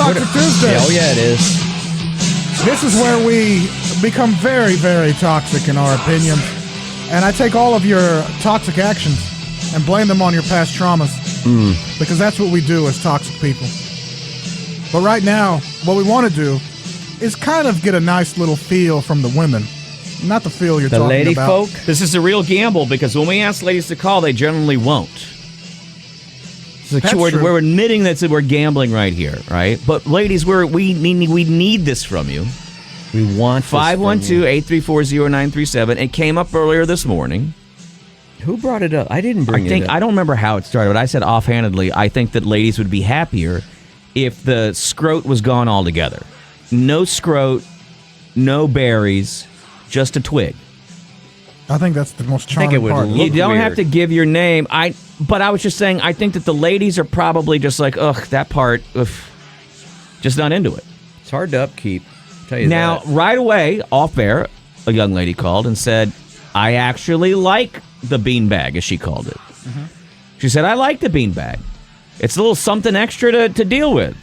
Toxic Tuesday. Oh, yeah, it is. This is where we become very, very toxic in our opinions. And I take all of your toxic actions and blame them on your past traumas. Because that's what we do as toxic people. But right now, what we want to do is kind of get a nice little feel from the women. Not the feel you're talking lady about. folk? This is a real gamble because when we ask ladies to call, they generally won't. That's true. We're admitting that we're gambling right here, right? But ladies, we need this from you. We want 512-834-0937. It came up earlier this morning. Who brought it up? I didn't bring it up. I don't remember how it started, but I said offhandedly, I think that ladies would be happier if the scrot was gone altogether. No scrot, no berries, just a twig. I think that's the most charming part. You don't have to give your name. But I was just saying, I think that the ladies are probably just like, ugh, that part, just not into it. It's hard to upkeep. I'll tell you now, that. right away, off air, a young lady called and said, I actually like the beanbag, as she called it. Mm-hmm. She said, I like the beanbag. It's a little something extra to deal with.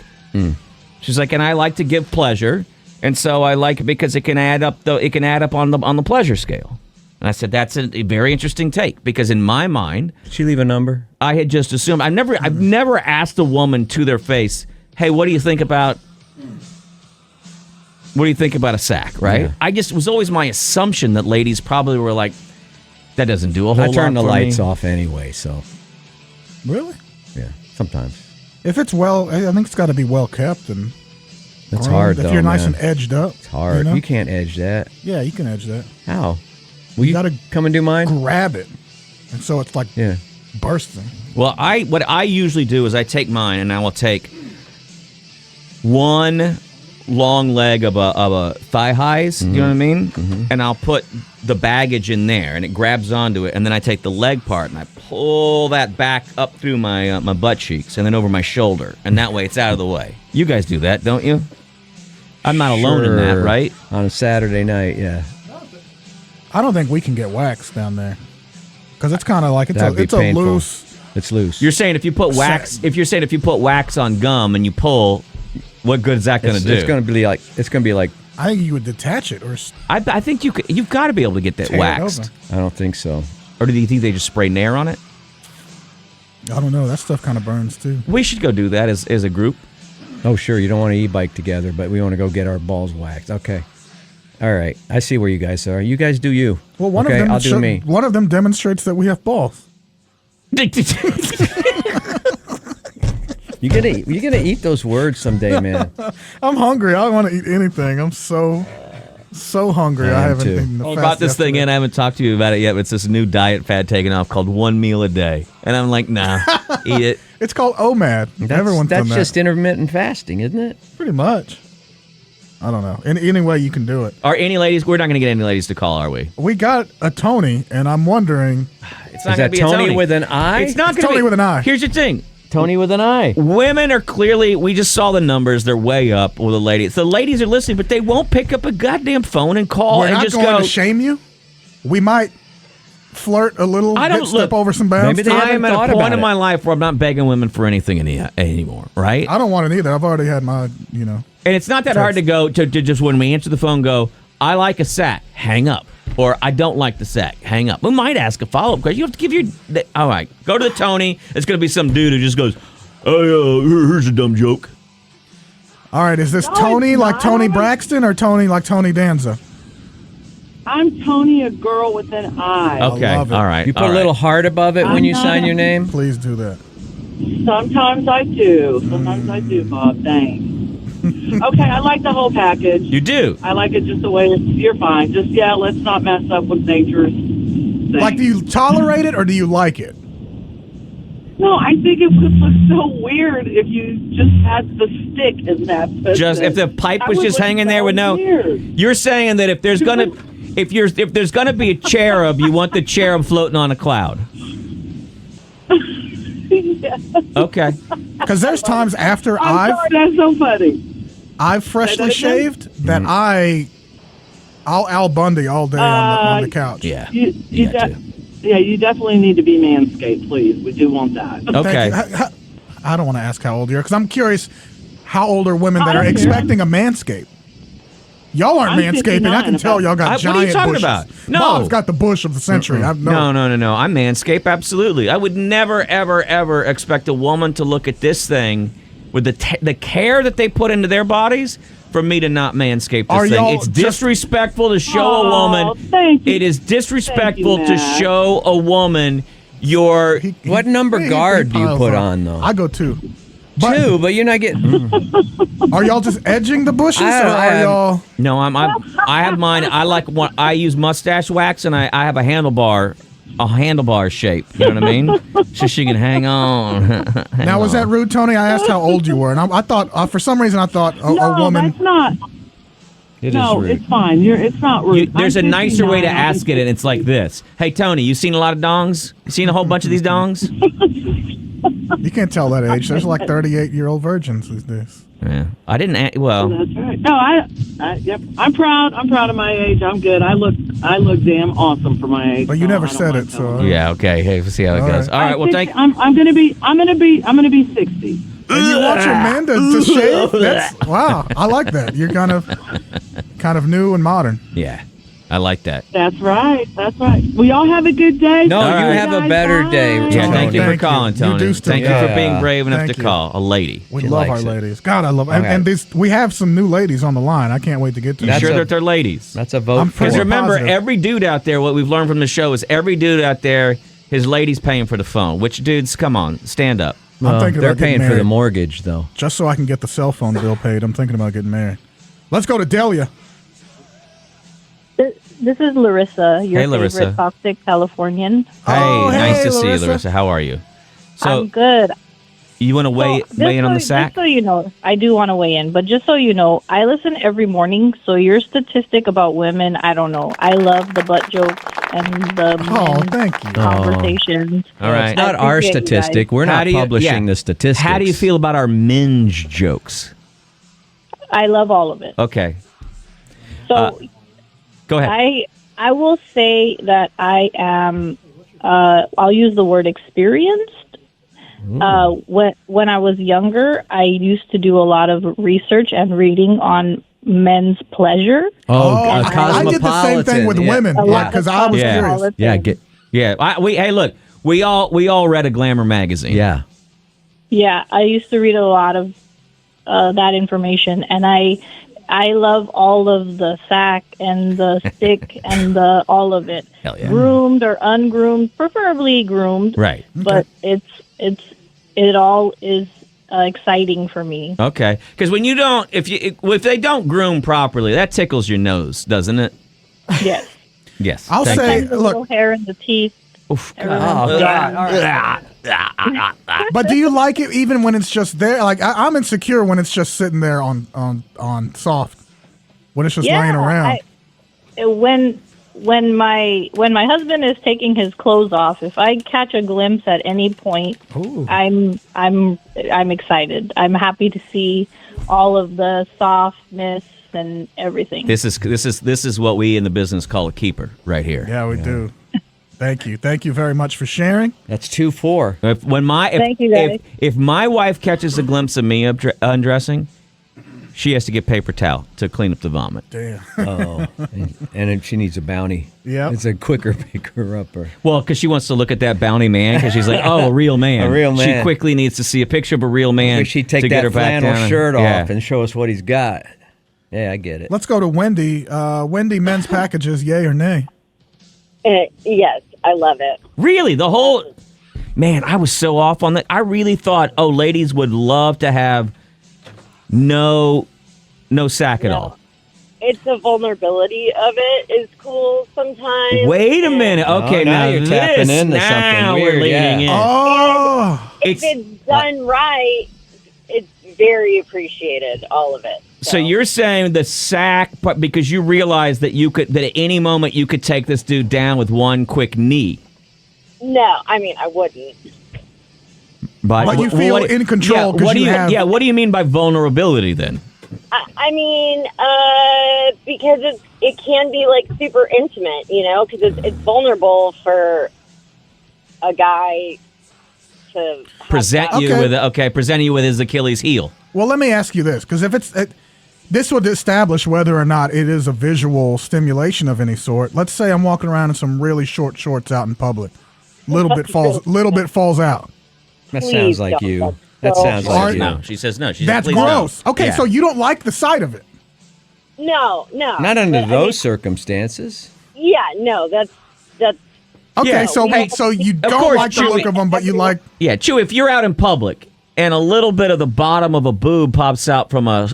She's like, and I like to give pleasure. And so I like it because it can add up on the pleasure scale. And I said, that's a very interesting take because in my mind, did she leave a number? I had just assumed. I've never asked a woman to their face, hey, what do you think about a sack, right? Yeah. It was always my assumption that ladies probably were like, that doesn't do a whole lot. I turn the for lights me. off anyway, so. Really? Yeah, sometimes. If it's I think it's got to be well kept and. That's hard, if though, you're nice man. and edged up. It's hard. You know? You can't edge that. Yeah, you can edge that. How? Will you gotta come and do mine? Grab it. And so it's like bursting. Well, what I usually do is I take mine and I will take one long leg of a thigh highs, you know what I mean? Mm-hmm. And I'll put the baggage in there and it grabs onto it. And then I take the leg part and I pull that back up through my butt cheeks and then over my shoulder. And that way it's out of the way. You guys do that, don't you? I'm not alone in that, right? On a Saturday night, yeah. I don't think we can get waxed down there. Because it's kind of like, it's painful. a loose. It's loose. You're saying if you put wax, if you put wax on gum and you pull, what good is that going to do? It's going to be like. I think you would detach it, or I think you've got to be able to get that waxed. I don't think so. Or do you think they just spray Nair on it? I don't know. That stuff kind of burns too. We should go do that as a group. Oh, sure. You don't want to e-bike together, but we want to go get our balls waxed. Okay. All right. I see where you guys are. You guys do you. Well, one of them I'll do me. One of them demonstrates that we have balls. You're gonna eat those words someday, man. I'm hungry. I don't want to eat anything. I'm so hungry. I haven't eaten the about this thing, and I haven't talked to you about it yet. But it's this new diet fad taking off called 1 meal a day, and I'm like, nah, eat it. It's called OMAD. Everyone's done that. That's just intermittent fasting, isn't it? Pretty much. I don't know. Any way you can do it. Are any ladies? We're not going to get any ladies to call, are we? We got a Tony, and I'm wondering. It's not Is that be a Tony with an I? It's not Tony with an I. Here's the thing. Tony with an I. Women are clearly, we just saw the numbers, they're way up with the ladies. The ladies are listening, but they won't pick up a goddamn phone and call We're and not just going go. to shame you. We might flirt a little, step over some bounds. Maybe they I am haven't at thought a point about in it. my life where I'm not begging women for anything anymore, right? I don't want it either. I've already had my, And it's not that hard to go to just when we answer the phone, go, I like a sack, hang up. Or I don't like the sack, hang up. We might ask a follow-up question. You have to give your... All right, go to the Tony. It's going to be some dude who just goes, oh, yeah, here's a dumb joke. All right, is this Tony like Tony Braxton or Tony like Tony Danza? I'm Tony, a girl with an I. Okay, I love it. all right. You put a little heart above it when you sign your name? Please do that. Sometimes I do. Sometimes I do, Bob. Thanks. Okay, I like the whole package. You do? I like it just the way you're fine. Just, let's not mess up with nature's thing. Like, do you tolerate it or do you like it? No, I think it would look so weird if you just had the stick in that. Just if the pipe was just hanging there with no... Weird. You're saying that if there's gonna be a cherub, you want the cherub floating on a cloud. Yeah. Okay. Because there's times after I'm sorry, that's so funny. I've freshly shaved that I'll Al Bundy all day on the couch. Yeah. You definitely need to be manscaped, please. We do want that. Okay. I don't want to ask how old you are because I'm curious. how old are women that are I don't care. expecting a manscape? Y'all aren't I'm manscaping. I can 59 tell y'all got giant what are you talking bushes. about? No. Bob's got the bush of the century. No. I'm manscape, absolutely. I would never, ever, ever expect a woman to look at this thing with the care that they put into their bodies for me to not manscape Are this thing. y'all It's just- disrespectful to show a woman. Thank you. It is disrespectful Thank you, to Matt. show a woman your. What number guard do you piles put on, though? I go 2. But 2, but you're not getting. are y'all just edging the bushes, or are y'all? No, I have mine. I like one. I use mustache wax, and I have a handlebar shape. You know what I mean? So she can hang on. Now, was that rude, Tony? I asked how old you were, and I thought, for some reason, I thought a No, woman. that's not. It No, is rude. it's fine. It's not rude. There's a I'm nicer way to 59. ask it, and it's like this. Hey, Tony, you seen a lot of dongs? You seen a whole bunch of these dongs? You can't tell that age. There's like 38-year-old virgins these days. Yeah. I didn't. Well, That's right. No, yep. I'm proud. I'm proud of my age. I'm good. I look damn awesome for my age. But you so never I don't said mind it, so. telling you. yeah, okay. Hey, we'll see how it All goes. right. All right, well, thank I'm gonna be 60. And you want your men to shave? That's, wow, I like that. You're kind of new and modern. Yeah, I like that. That's right. That's right. We all have a good day. No, All you right. have a better day. Bye. Yeah, Tony. thank you for Thank you. calling, You Tony. do still- Thank you for being Yeah. brave enough Thank to you. call a lady. We She love our likes it. ladies. God, I love it. Okay. And we have some new ladies on the line. I can't wait to get to You them. That's sure a- that they're ladies? That's a vote I'm for. Because pretty remember, positive. every dude out there, what we've learned from the show is every dude out there, his lady's paying for the phone. Which dudes, come on, stand up. I'm thinking They're about getting paying for the married. mortgage, though. Just so I can get the cell phone bill paid. I'm thinking about getting married. Let's go to Delia. This is Larissa, your Hey, Larissa. favorite toxic Californian. Hey, Oh, nice hey, to see you, Larissa. Larissa. How are you? So, I'm good. you want to weigh in on the sack? Just so you know, I do want to weigh in, but just so you know, I listen every morning, so your statistic about women, I don't know. I love the butt jokes and the Oh, men thank you. conversations. All right. It's not our appreciate you guys. statistic. We're How not do you- publishing yeah. the statistics. How do you feel about our minge jokes? I love all of it. Okay, So go ahead. I will say that I am, I'll use the word experienced. When I was younger, I used to do a lot of research and reading on men's pleasure. I did the same thing with women. A lot Because of I was Yeah. curious. cosmopolitan. Hey, look, we all read a Glamour magazine. Yeah. Yeah, I used to read a lot of that information, and I love all of the sack and the stick and the all of it. Hell yeah. Groomed or ungroomed, preferably groomed. Right. But it all is exciting for me. Okay. Because when you don't, if they don't groom properly, that tickles your nose, doesn't it? Yes. Yes. I'll Thank say- you. The look- little hair in the teeth. Oof, God. Oh, God. All right. But do you like it even when it's just there? Like I'm insecure when it's just sitting there on soft. When it's just laying around. When my husband is taking his clothes off, if I catch a glimpse at any point, I'm excited. I'm happy to see all of the softness and everything. This is what we in the business call a keeper right here. Yeah, we do. Thank you. Thank you very much for sharing. That's 2-4. Thank you, guys. If my wife catches a glimpse of me undressing, she has to get paper towel to clean up the vomit. Damn. Oh, and if she needs a bounty. Yep. It's a quicker picker upper. Well, because she wants to look at that bounty man, because she's like, oh, a real man. A real She man. quickly needs to see a picture of a real man. Wish she'd take to get that her back flannel down. shirt Yeah. off and show us what he's got. Yeah, I get it. Let's go to Wendy. Wendy, men's packages, yay or nay? Yes, I love it. Really, the whole man. I was so off on that. I really thought, ladies would love to have no sack at all. It's the vulnerability of it is cool sometimes. Wait a minute. Okay, now you're tapping into now something we're weird, leaning in. Oh, If it's done right, it's very appreciated, all of it. So you're saying the sack, but because you realize that that at any moment you could take this dude down with one quick knee. No, I mean, I wouldn't. But you feel in control 'cause what do you you have- what do you mean by vulnerability then? I mean, because it can be like super intimate, because it's vulnerable for a guy to Present have you that. with present you with his Achilles heel. Well, let me ask you this, because if this would establish whether or not it is a visual stimulation of any sort. Let's say I'm walking around in some really short shorts out in public. Little bit falls out. That Please sounds like don't. you. That's That so sounds like you. No, she says no. She That's says, please gross. don't. Okay, Yeah. so you don't like the sight of it. No. Not under But, those circumstances. Yeah, no, that's Okay, Yeah, so hey, so you of don't course, like the Chewy. look of them, but you like. Yeah, Chew, if you're out in public and a little bit of the bottom of a boob pops out from a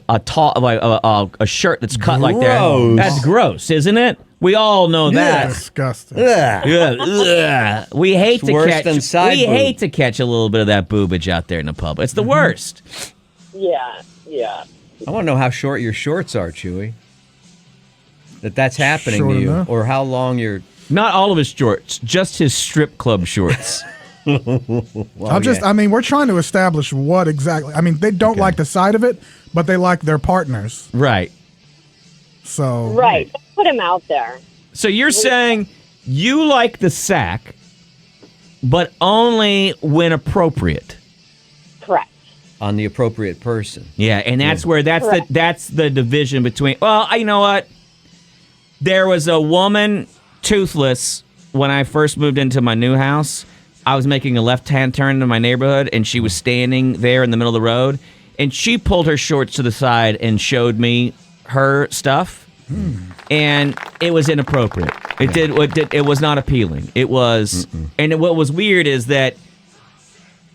shirt that's cut like that, Gross. that's gross, isn't it? We all know that. Disgusting. Yeah, ugh. We hate It's to worse catch. than side We boob. hate to catch a little bit of that boobage out there in the public. It's the worst. yeah. I want to know how short your shorts are, Chewy. That's happening Short to you, enough. or how long you're. Not all of his shorts, just his strip club shorts. I mean, we're trying to establish what exactly. I mean, they don't like the sight of it, but they like their partners. Right. So Right. Put him out there. So you're saying you like the sack, but only when appropriate. Correct. On the appropriate person. Yeah, and that's where Correct. that's the division between. Well, you know what? There was a woman toothless when I first moved into my new house. I was making a left-hand turn into my neighborhood, and she was standing there in the middle of the road, and she pulled her shorts to the side and showed me her stuff, and it was inappropriate. It was not appealing. It was, and what was weird is that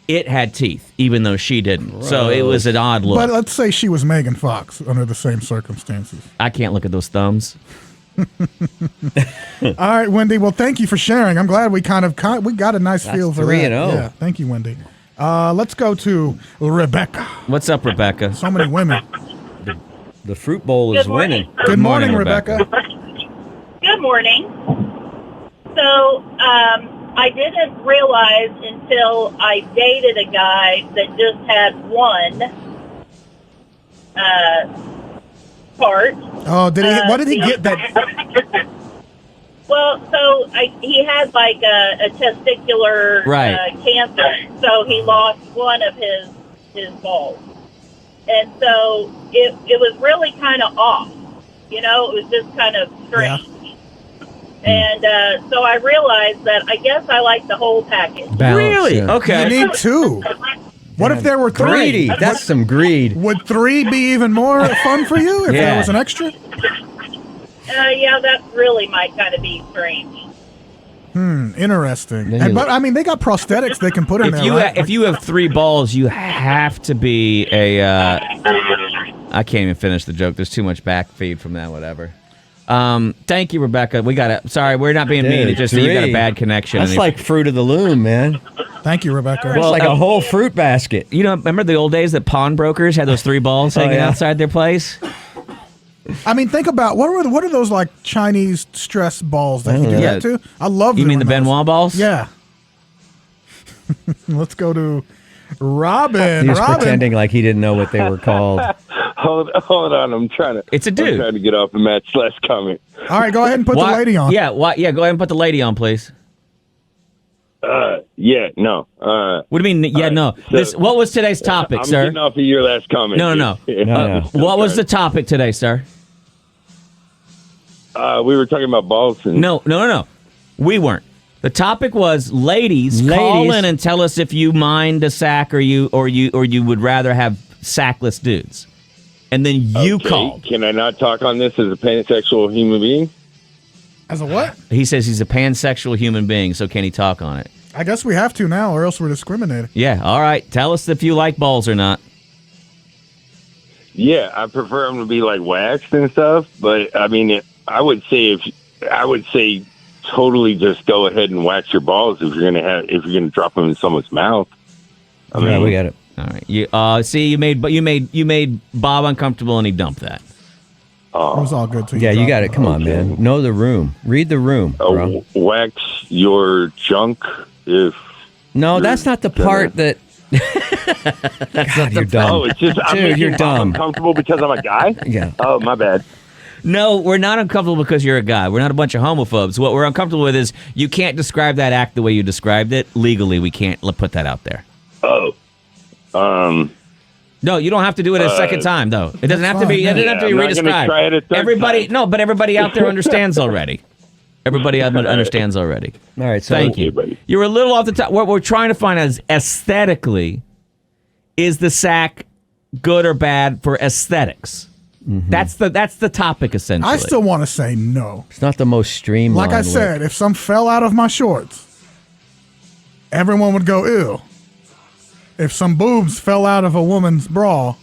it had teeth, even though she didn't. So it was an odd look. But let's say she was Megan Fox under the same circumstances. I can't look at those thumbs. All right, Wendy. Well, thank you for sharing. I'm glad we we got a nice feel for 3-0. that. Yeah, thank you, Wendy. Let's go to Rebecca. What's up, Rebecca? So many women. The fruit bowl is Good morning. winning. Good morning, morning, Rebecca. Good morning. So, I didn't realize until I dated a guy that just had one part. Oh, did he? What did he get? That Well, so he had like a testicular Right. cancer, so he lost one of his balls, and so it was really kind of off. You know, it was just kind of strange. And so I realized that I guess I like the whole package. Balance, Really? yeah. Okay. you need two. What if there were three? Greedy. That's some greed. Would three be even more fun for you if there Yeah. was an extra? Yeah, that really might kind of be strange. Interesting. Then And, you- but I mean, they got prosthetics they can put in If there. you right? if you have 3 balls, you have to be a. I can't even finish the joke. There's too much back feed from that. Whatever. Thank you, Rebecca. We got it. Sorry, we're not being mean. Dude, It's just that you got a 3. bad connection. That's And like fruit of the loom, man. Thank you, Rebecca. It's like a whole fruit basket. you know, remember the old days that pawnbrokers had those 3 balls hanging yeah. outside their place? I mean, think about what are those like Chinese stress balls that you do Yeah. that to? I love. You mean the doing those. Benoit balls? Yeah. Let's go to Robin. He was Robin. pretending like he didn't know what they were called. Hold on, I'm trying to. It's a I'm dude. trying to get off the match last comment. All right, go ahead and put Why- the lady on. Yeah, yeah. Go ahead and put the lady on, please. Yeah, no. What do you mean? Yeah, no. so- What was today's topic, I'm sir? getting off of your last comment. No. No, no. What was the topic today, sir? We were talking about balls and No. We weren't. The topic was ladies, call in and tell us if you mind a sack or you would rather have sackless dudes. And then you Okay, called. Can I not talk on this as a pansexual human being? As a what? He says he's a pansexual human being, so can he talk on it? I guess we have to now, or else we're discriminating. Yeah, all right. Tell us if you like balls or not. Yeah, I prefer them to be like waxed and stuff. But I mean, I would say totally just go ahead and wax your balls if you're gonna drop them in someone's mouth. I mean, Yeah, we got it. All right. You see, you made Bob uncomfortable, and he dumped that. It was all good to you. Yeah, you got Robin. it. Come on, man. Know the room. Read the room, bro. wax your junk if. No, that's not the part that. That's not you're dumb. Oh, it's just I'm Dude, making you're Bob dumb. uncomfortable because I'm a guy. Yeah. Oh, my bad. No, we're not uncomfortable because you're a guy. We're not a bunch of homophobes. What we're uncomfortable with is you can't describe that act the way you described it. Legally, we can't put that out there. Oh. No, you don't have to do it a second time, though. It doesn't have to be. It doesn't have to be I'm not gonna redescribed. try it a third Everybody, time. no, but everybody out there understands already. Everybody understands already. All right, so Thank you. buddy. You were a little off the top. What we're trying to find out is aesthetically, is the sack good or bad for aesthetics? Mm-hmm. That's the topic essentially. I still want to say no. it's not the most streamlined. Like I said, if some fell out of my shorts, everyone would go ew. If some boobs fell out of a woman's bra,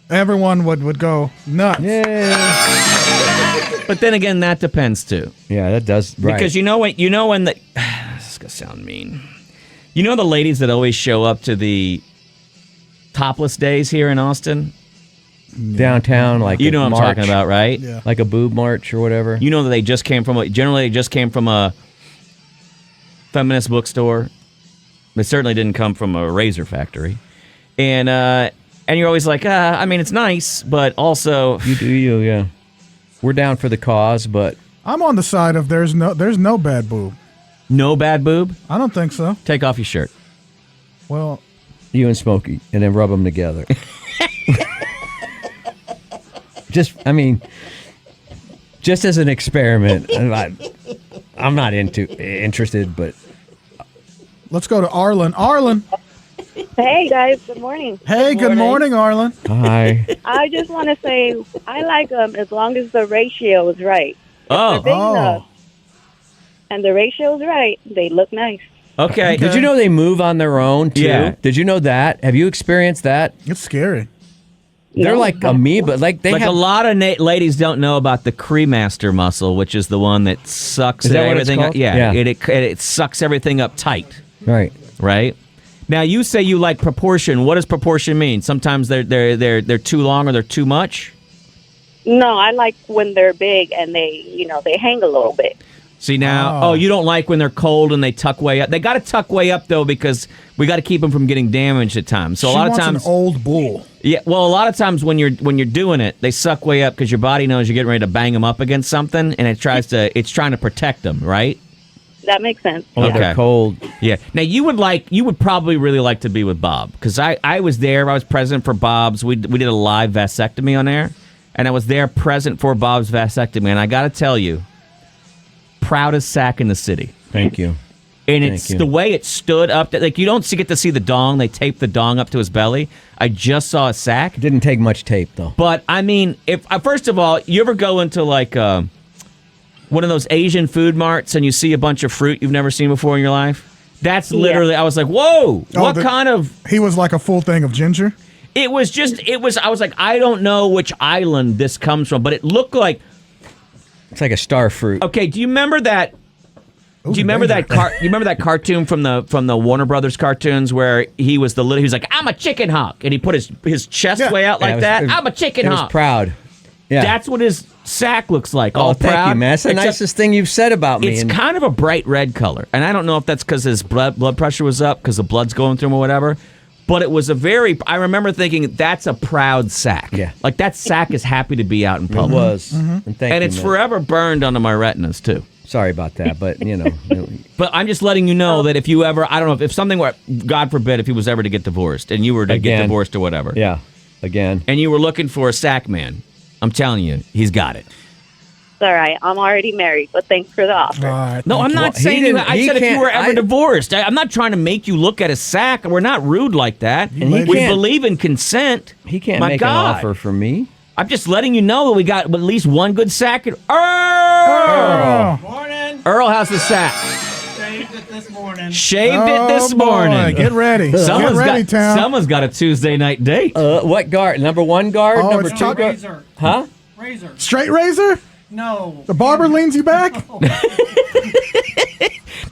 everyone would go nuts. Yeah. But then again, that depends too. Yeah, that does. Right. Because you know when the this is gonna sound mean. You know the ladies that always show up to the topless days here in Austin? Downtown, like You know what I'm march, talking about, right? Yeah. like a boob march or whatever. You know that they just came from a feminist bookstore. They certainly didn't come from a razor factory. And you're always like, I mean, it's nice, but also You do you, yeah. We're down for the cause, but I'm on the side of there's no bad boob. no bad boob. I don't think so. Take off your shirt. Well, you and Smokey, and then rub them together. just as an experiment. I'm not interested, but let's go to Arlen. Arlen. Hey guys, good morning. Hey, good morning, Arlen. hi. I just want to say I like them as long as the ratio is right. Oh, Big enough and the ratio is right, they look nice. okay. Did you know they move on their own too? Yeah. Did you know that? Have you experienced that? It's scary. They're No. like amoeba. Like they Like have a lot of ladies don't know about the cremaster muscle, which is the one that sucks Is that what it's everything up. called? Yeah, Yeah. It sucks everything up tight, right. right? Now you say you like proportion. What does proportion mean? Sometimes they're too long or they're too much. No, I like when they're big and they hang a little bit. See now, you don't like when they're cold and they tuck way up. They got to tuck way up though because we got to keep them from getting damaged at times. So a She lot of wants times, an old bull. yeah. Well, a lot of times when you're doing it, they suck way up because your body knows you're getting ready to bang them up against something, and it's trying to protect them, right? That makes sense. Oh, Okay. they're cold. Yeah. Now you would probably really like to be with Bob because I was there. I was present for Bob's. We did a live vasectomy on there, and I was there present for Bob's vasectomy. And I got to tell you, proudest sack in the city. Thank you. And Thank it's you. the way it stood up. Like you don't get to see the dong. They taped the dong up to his belly. I just saw a sack. It didn't take much tape though. But I mean, if first of all, you ever go into like one of those Asian food marts and you see a bunch of fruit you've never seen before in your life? That's literally. I was like, whoa! What kind of? He was like a full thing of ginger. It was. I was like, I don't know which island this comes from, but it looked like. It's like a star fruit. Okay, do you remember that? Do you remember that? You remember that cartoon from the Warner Brothers cartoons where he was he was like, I'm a chicken hawk, and he put his chest way out like that. I'm a chicken It hawk. was proud. Yeah. That's what his sack looks like. Oh, all thank proud. you, man. That's the Except nicest thing you've said about me. It's And kind of a bright red color, and I don't know if that's because his blood pressure was up because the blood's going through him or whatever. But it was I remember thinking that's a proud sack. Yeah. Like that sack is happy to be out in it public. was. And thank And you, it's man. forever burned onto my retinas too. Sorry about that, but you know. But I'm just letting you know that if you ever, I don't know, if something were, God forbid, if he was ever to get divorced and you were to get Again. divorced or whatever, Yeah. Again. and you were looking for a sack man, I'm telling you, he's got it. It's all right. I'm already married, but thanks for the offer. All right. No, I'm not Well, he saying didn't- I he said if you can't- were ever I- divorced. I'm not trying to make you look at a sack. We're not rude like that. And he We can't- believe in consent. He can't My make God. an offer for me. I'm just letting you know that we got at least one good sack. Earl! Morning. Earl has the sack. Saved it this morning. Shaved it this boy, morning. Get ready. Someone's Get ready, got, town. someone's got a Tuesday night date. What guard? Number one guard? Oh, number it's two Chuck- guard? Razor. Huh? Razor. Straight razor? No. The barber leans you back?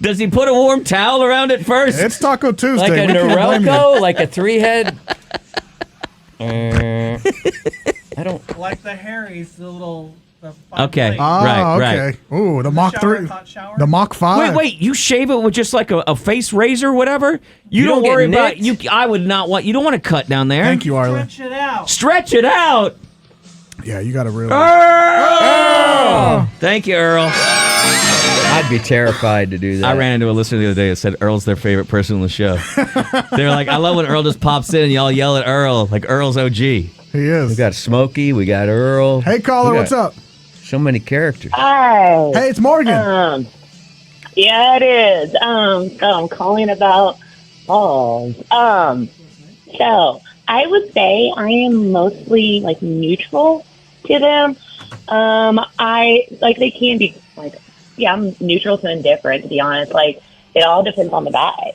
Does he put a warm towel around it first? It's Taco Tuesday. Like a We can't blame you. Norelco? Like a three-head? I don't... Like the Harry's, the little. The Okay. plate. Ah, Right, okay. Ooh, the Mach shower, 3. hot shower? The Mach 5. Wait, you shave it with just like a face razor or whatever? You don't don't get worry about nicked? you. I would not want. You don't want to cut down there. Thank you, Arlen. Stretch it out. Stretch it out. Yeah, you got to really. Earl! Thank you, Earl. I'd be terrified to do that. I ran into a listener the other day that said Earl's their favorite person on the show. They're like, I love when Earl just pops in and y'all yell at Earl, like Earl's OG. He is. We got Smokey, we got Earl. Hey, caller, what's up? So many characters. Hi. Hey, it's Morgan. Yeah, it is. I'm calling about balls. So I would say I am mostly like neutral to them. I like they can be like, yeah, I'm neutral to indifferent, to be honest. Like, it all depends on the guy.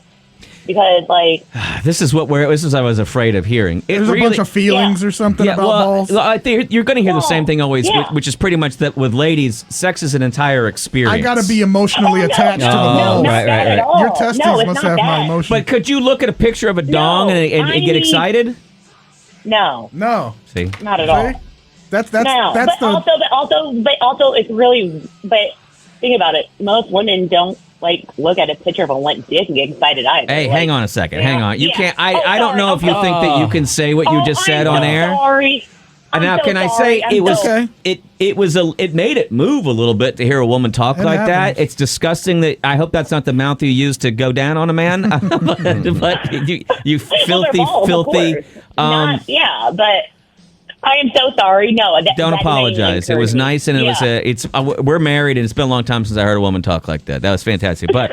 Because, like... This is what I was afraid of hearing. There's a bunch of feelings or something about balls. I think you're going to hear the same thing always, which is pretty much that with ladies, sex is an entire experience. I got to be emotionally attached to the balls. Right. Your testes must have my emotions. But could you look at a picture of a dong and get excited? No. See? Not at all. That's also it's really, but think about it. Most women don't like look at a picture of a limp dick and get excited either. Hey, like, hang on a second. Hang on. You can't. I don't sorry, know if you think that you can say what you just said on air. Sorry. Now, can I say it was it made it move a little bit to hear a woman talk like that. It's disgusting. That I hope that's not the mouth you use to go down on a man. but you filthy. But I am so sorry. No, don't apologize. It was nice, and we're married, and it's been a long time since I heard a woman talk like that. That was fantastic. But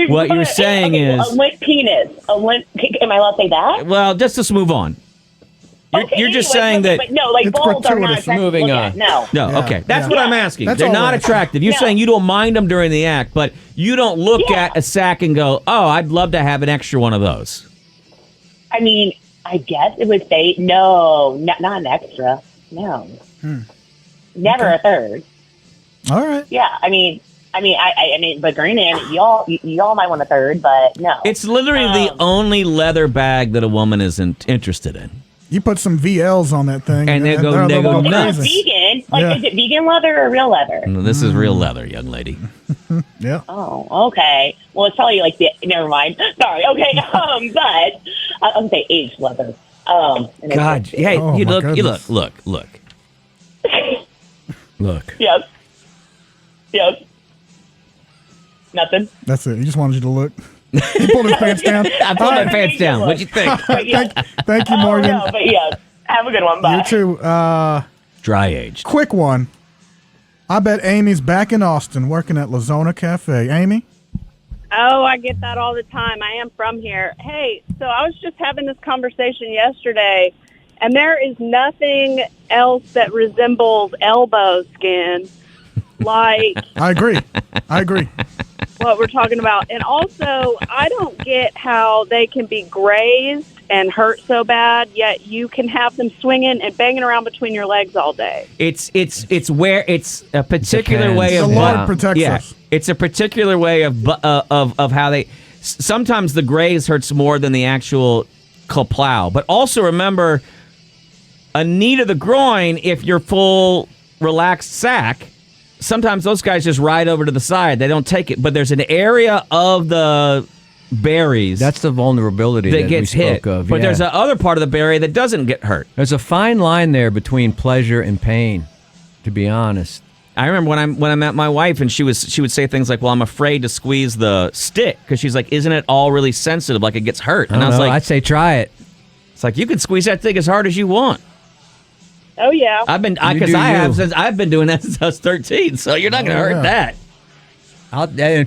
what you're saying is a limp penis. Am I allowed to say that? Well, just move on. You're just saying that. But no, like balls are not attractive. Moving on. No. Okay. That's what I'm asking. They're not attractive. You're No. saying you don't mind them during the act, but you don't look at a sack and go, "Oh, I'd love to have an extra one of those." I mean, I guess it would say no, not an extra. No. Never a third. All right. Yeah, I mean, but granted, y'all might want a third, but no. It's literally the only leather bag that a woman isn't interested in. You put some VLs on that thing, and they go nuts. Vegan? Like, is it vegan leather or real leather? No, this is real leather, young lady. Yeah. Oh, okay. Well, it's probably like never mind. Sorry. Okay. But I would say aged leather. God, hey, you look. Yes. Nothing. That's it. He just wanted you to look. He pulled his pants down. I pulled my pants down. What'd you think? Thank you, Morgan. No, but yes. Have a good one. Bye. You too. Dry aged. Quick one. I bet Amy's back in Austin working at La Zona Cafe. Amy? Oh, I get that all the time. I am from here. Hey, so I was just having this conversation yesterday, and there is nothing else that resembles elbow skin like I agree. what we're talking about. And also, I don't get how they can be grazed and hurt so bad, yet you can have them swinging and banging around between your legs all day. It's where it's a particular way of the Lord protects us. It's a particular way of how they. Sometimes the graze hurts more than the actual plow. But also remember, a knee to the groin, if you're full relaxed sack, sometimes those guys just ride over to the side. They don't take it. But there's an area of the berries. That's the vulnerability that gets we hit. spoke of. But there's another part of the berry that doesn't get hurt. There's a fine line there between pleasure and pain, to be honest. I remember when I met my wife, and she would say things like, "Well, I'm afraid to squeeze the stick," because she's like, "Isn't it all really sensitive? Like it gets hurt?" And I was like, "I'd say try it." It's like you can squeeze that thing as hard as you want. Oh yeah, I've been doing that since I was 13. So you're not going to hurt that.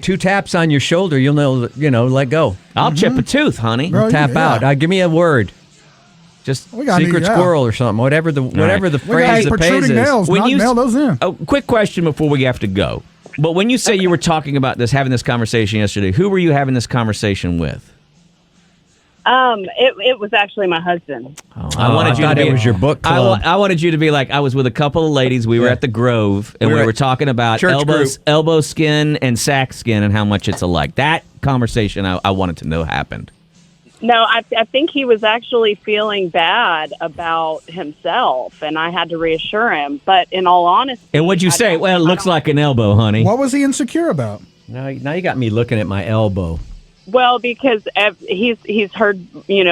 2 taps on your shoulder, you'll know, let go. I'll chip a tooth, honey. Bro, Tap out. Give me a word. Just secret squirrel or something. Whatever the phrase that pays is. Nails. Nail those in. Oh, quick question before we have to go. But when you say you were talking about this, having this conversation yesterday, who were you having this conversation with? It was actually my husband. I wanted you to be. It was your book club. I wanted you to be like, I was with a couple of ladies. We were at the Grove, and we were talking about elbow skin and sack skin and how much it's alike. That conversation I wanted to know happened. No, I think he was actually feeling bad about himself, and I had to reassure him. But in all honesty... And what'd you say? Well, it looks like an elbow, honey. What was he insecure about? Now you got me looking at my elbow. Well, because he's heard,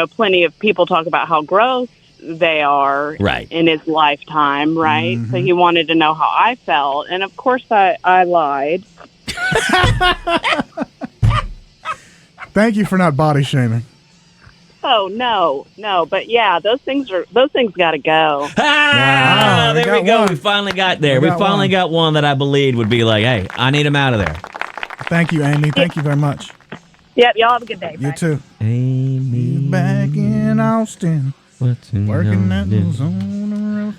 plenty of people talk about how gross they are in his lifetime, right? Mm-hmm. So he wanted to know how I felt. And, of course, I lied. Thank you for not body shaming. Oh no, but yeah, those things got to go. Ah, we there we got go. one. We finally got there. We We got finally one. got one that I believed would be like, hey, I need him out of there. Thank you, Amy. Thank you very much. Yep, y'all have a good day. You Bye. too. Amy, Back in Austin, what's in working your at the little- zone.